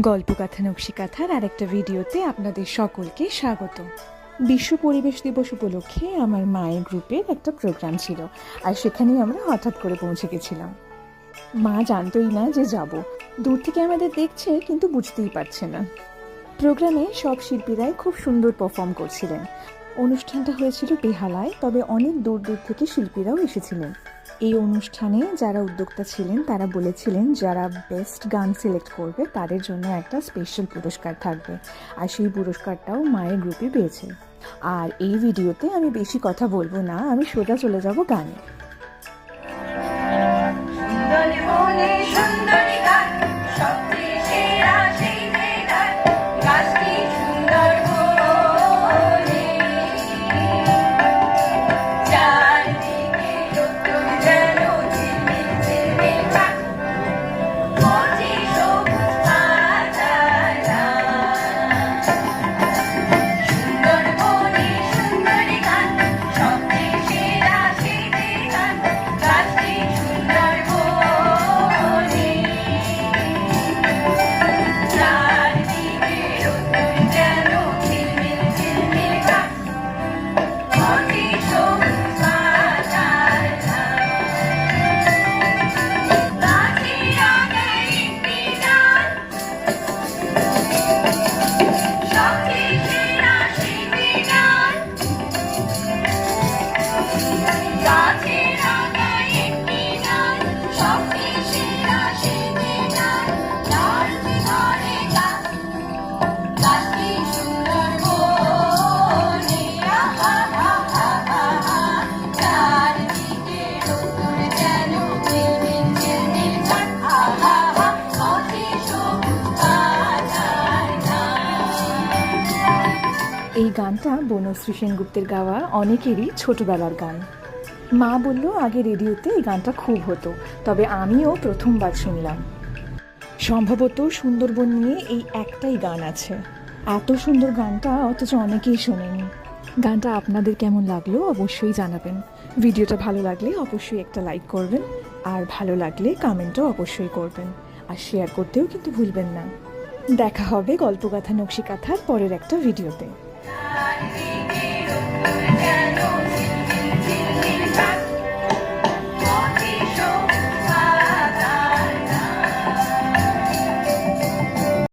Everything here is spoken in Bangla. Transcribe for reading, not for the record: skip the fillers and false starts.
গল্পকথা নকশিকাথার আরেকটা ভিডিওতে আপনাদের সকলকে স্বাগত। বিশ্ব পরিবেশ দিবস উপলক্ষে আমার মায়ের গ্রুপের একটা প্রোগ্রাম ছিল, আর সেখানেই আমরা হঠাৎ করে পৌঁছে গেছিলাম। মা জানতোই না যে যাব, দূর থেকে আমাদের দেখছে কিন্তু বুঝতেই পারছে না। প্রোগ্রামে সব শিল্পীরাই খুব সুন্দর পারফর্ম করছিলেন। অনুষ্ঠানটা হয়েছিল বেহালায়, তবে অনেক দূর দূর থেকে শিল্পীরাও এসেছিলেন। এই অনুষ্ঠানে যারা উদ্যোক্তা ছিলেন তারা বলেছিলেন যারা বেস্ট গান সিলেক্ট করবে তাদের জন্য একটা স্পেশাল পুরস্কার থাকবে, আর সেই পুরস্কারটাও মায়ের গ্রুপে পেয়েছে। আর এই ভিডিওতে আমি বেশি কথা বলবো না, আমি সোজা চলে যাব গানে। এই গানটা বনশ্রী সেনগুপ্তের গাওয়া অনেকেরই ছোটবেলার গান। মা বলল আগে রেডিওতে এই গানটা খুব হতো, তবে আমিও প্রথমবার শুনলাম। সম্ভবত সুন্দরবন নিয়ে এই একটাই গান আছে। এত সুন্দর গানটা অথচ অনেকেই শোনেনি। গানটা আপনাদের কেমন লাগলো অবশ্যই জানাবেন। ভিডিওটা ভালো লাগলে অবশ্যই একটা লাইক করবেন, আর ভালো লাগলে কমেন্টও অবশ্যই করবেন, আর শেয়ার করতেও কিন্তু ভুলবেন না। দেখা হবে গল্পকথা নকশিকাথার পরের একটা ভিডিওতে।